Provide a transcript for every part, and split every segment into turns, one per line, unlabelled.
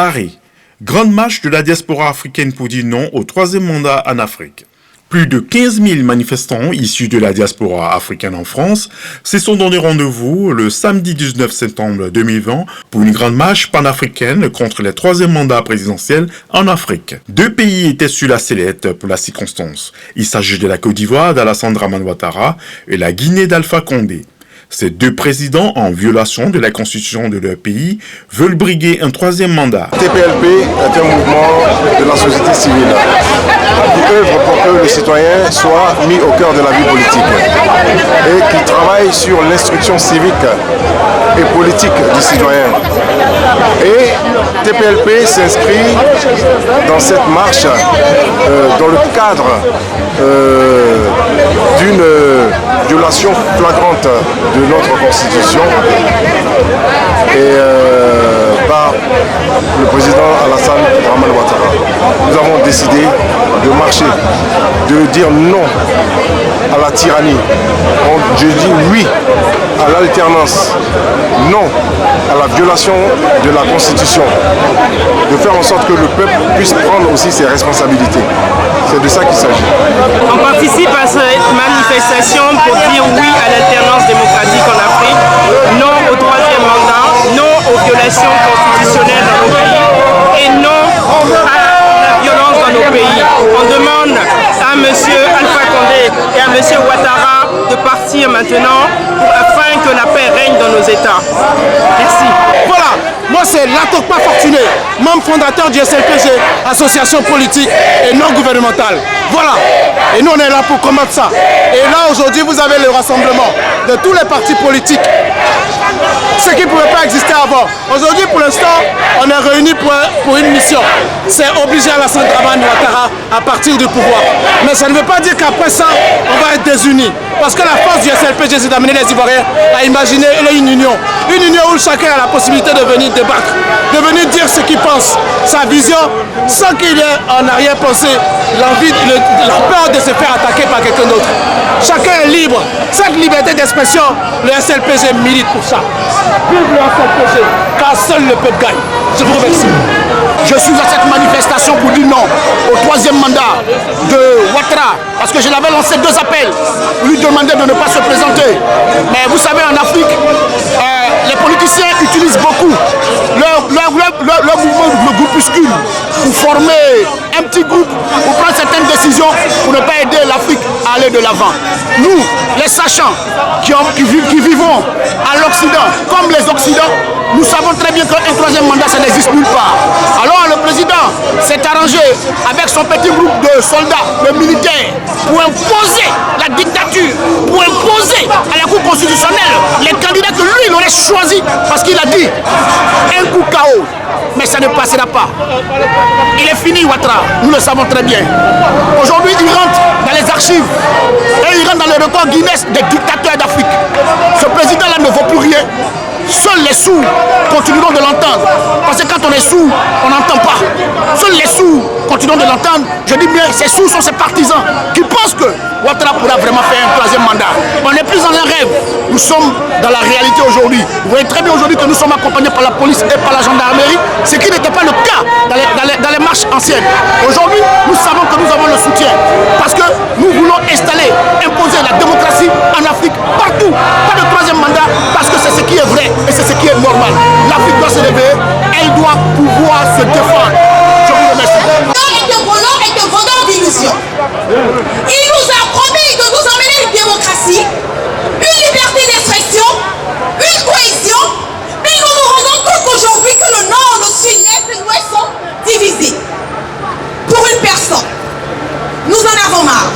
Paris, grande marche de la diaspora africaine pour dire non au troisième mandat en Afrique. Plus de 15 000 manifestants issus de la diaspora africaine en France se sont donné rendez-vous le samedi 19 septembre 2020 pour une grande marche panafricaine contre le troisième mandat présidentiel en Afrique. Deux pays étaient sur la sellette pour la circonstance. Il s'agit de la Côte d'Ivoire d'Alassane Dramane Ouattara et la Guinée d'Alpha Condé. Ces deux présidents, en violation de la constitution de leur pays, veulent briguer un troisième mandat.
TPLP est un mouvement de la société civile qui œuvre pour que le citoyen soit mis au cœur de la vie politique et qui travaille sur l'instruction civique et politique du citoyen. Et TPLP s'inscrit dans cette marche dans le cadre d'une violation flagrante de notre constitution et par le président Alassane Dramane Ouattara. Nous avons décidé de marcher, de dire non à la tyrannie. Je dis oui à l'alternance, non à la violation de la Constitution, de faire en sorte que le peuple puisse prendre aussi ses responsabilités. C'est de ça qu'il s'agit.
On participe à cette manifestation pour dire oui à l'alternance démocratique en Afrique, non au troisième mandat, non aux violations constitutionnelles dans nos pays et non à la violence dans nos pays. On demande à M. Alpha Condé et à M. Ouattara de partir maintenant afin que la paix règne dans nos États. Merci.
Voilà, moi c'est Latokpa Fortuné, membre fondateur du SLPG, association politique et non gouvernementale. Voilà, et nous on est là pour combattre ça. Et là aujourd'hui vous avez le rassemblement de tous les partis politiques, ce qui ne pouvait pas exister avant. Aujourd'hui pour l'instant on est réunis pour une mission, c'est obliger Alassane Dramane Ouattara à partir du pouvoir. Mais ça ne veut pas dire qu'après ça on va être désunis. Parce que la force du SLPG c'est d'amener les Ivoiriens à imaginer une union où chacun a la possibilité de venir débattre, de venir dire ce qu'il pense, sa vision, sans qu'il ait en arrière-pensée l'envie, la peur de se faire attaquer par quelqu'un d'autre. Chacun est libre. Cette liberté d'expression, le SLPG milite pour ça. Vive le SLPG, car seul le peuple gagne. Je vous remercie. Je suis à cette manifestation pour dire non au troisième mandat de Ouattara, parce que je l'avais lancé 2 appels pour lui demander de ne pas se présenter. Mais vous savez, en Afrique, les politiciens utilisent beaucoup leur mouvement de groupuscule pour former un petit groupe, pour prendre certaines décisions, pour ne pas aider l'Afrique à aller de l'avant. Nous, les sachants qui vivons à l'Occident, comme les Occidents, nous savons très bien qu'un troisième mandat, ça n'existe nulle part. Alors le président s'est arrangé avec son petit groupe de soldats, de militaires, pour imposer la dictature, pour imposer à la Cour constitutionnelle les candidats que lui, il aurait choisi, parce qu'il a dit un coup KO. Mais ça ne passera pas. Il est fini, Ouattara, nous le savons très bien. Aujourd'hui, il rentre dans les archives et il rentre dans le record Guinness des dictateurs d'Afrique. Ce président-là ne vaut plus rien. Seuls les sourds continueront de l'entendre. Parce que quand on est sourd, on n'entend pas. Seuls les sourds continueront de l'entendre. Je dis bien, ces sourds sont ces partisans qui pensent que Ouattara pourra vraiment faire un troisième mandat. On n'est plus dans un rêve. Nous sommes dans la réalité aujourd'hui. Vous voyez très bien aujourd'hui que nous sommes accompagnés par la police et par la gendarmerie, ce qui n'était pas le cas dans les marches anciennes. Aujourd'hui, nous savons que nous avons le soutien. Parce que nous voulons installer, imposer la démocratie en Afrique partout. Pas de troisième mandat, parce que c'est ce qui est vrai. Et c'est ce qui est normal. L'Afrique doit se lever, elle doit pouvoir se défendre. Je vous remercie.
Et de vendeur d'illusions. Il nous a promis de nous emmener une démocratie, une liberté d'expression, une cohésion, mais nous nous rendons compte qu'aujourd'hui que le nord, le sud, l'est et l'ouest sont divisés. Pour une personne. Nous en avons marre.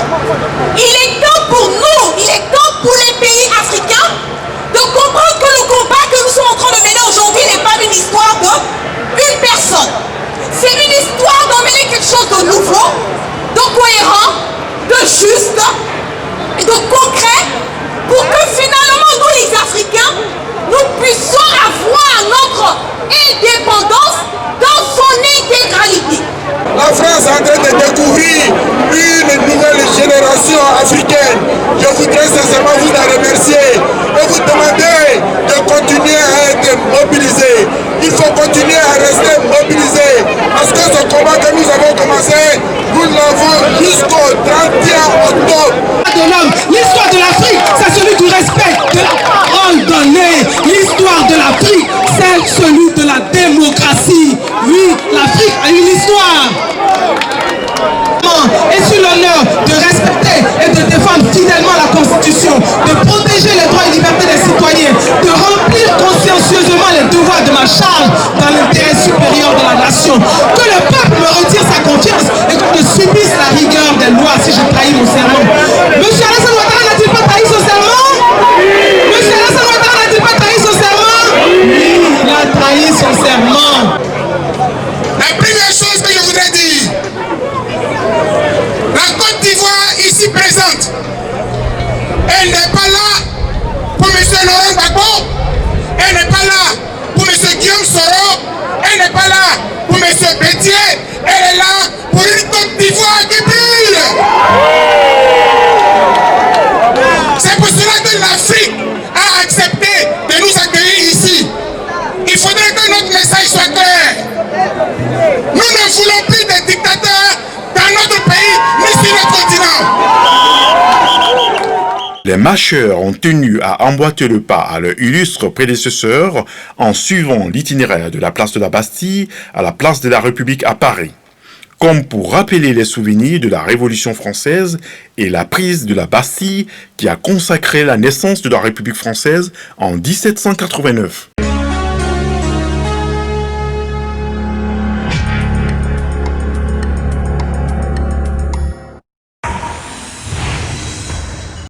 Il est temps pour nous, il est temps pour les pays africains de comprendre que le combat que nous sommes en train de mener aujourd'hui n'est pas une histoire d'une personne. C'est une histoire d'emmener quelque chose de nouveau, de cohérent, de juste et de concret pour que finalement nous les Africains, nous puissions avoir notre indépendance dans son intégralité.
La France est en train de découvrir une nouvelle génération africaine. Je voudrais sincèrement vous en remercier et vous demander de continuer à être mobilisés. Il faut continuer à rester mobilisés. Parce que ce combat que nous avons commencé, nous l'avons jusqu'au 31 octobre.
L'histoire de l'Afrique, c'est celui du respect de la parole donnée. L'histoire de l'Afrique, c'est celui de la démocratie. Oui, l'Afrique a une histoire. Et sur l'honneur de respecter et de défendre fidèlement la Constitution, de protéger les droits et libertés des citoyens, de remplir consciencieusement les devoirs de ma charge dans l'intérêt supérieur de la nation. Que le peuple me retire sa confiance et que je subisse la rigueur des lois si je trahis mon serment. Monsieur Alassane Ouattara n'a-t-il pas trahi son serment? Monsieur Alassane Ouattara n'a-t-il pas trahi son serment? Oui, il a trahi son serment.
La première chose que je voudrais dire, la Côte d'Ivoire ici présente, elle n'est pas là pour M. Laurent Gbagbo, elle n'est pas là pour M. Guillaume Soro, elle n'est pas là pour M. Bétier, elle est là pour une Côte d'Ivoire qui brille. C'est pour cela que l'Afrique a accepté de nous accueillir ici. Il faudrait que notre message soit clair. Nous ne voulons plus des dictateurs dans notre pays, ni sur notre continent.
Les marcheurs ont tenu à emboîter le pas à leurs illustres prédécesseurs en suivant l'itinéraire de la place de la Bastille à la place de la République à Paris, comme pour rappeler les souvenirs de la Révolution française et la prise de la Bastille qui a consacré la naissance de la République française en 1789.